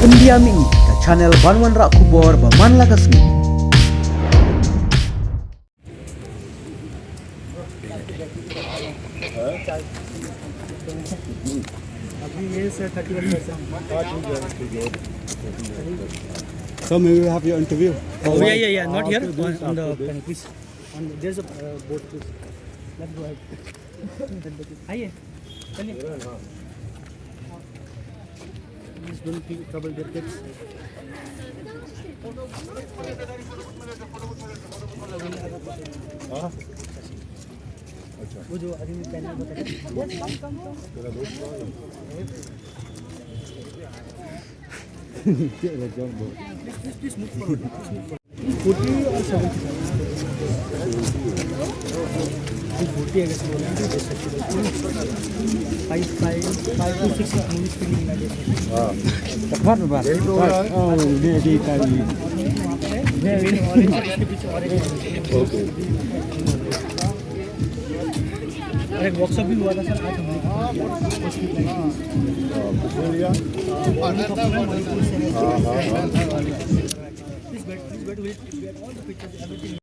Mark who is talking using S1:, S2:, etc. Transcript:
S1: India mi ka channel Banwan Rak Kubor ba man lakas mi.
S2: So maybe we have your interview.
S3: Oh, yeah. Not here. On the pen, please. There's a boat, please. Let's go ahead. आइए चलिए Please don't trouble their kids. वो जो अभी मैं पहले बताया तेरा दोस्त Please move forward. 40 or 70. 40 अगर से बोलें तो 5 to 6 movies filming में जैसे
S2: Tepat Pak. Oh, dia di tadi.
S3: Okay और एक वर्कशॉप भी हुआ था सर आज हमने please weight will get all the pictures everything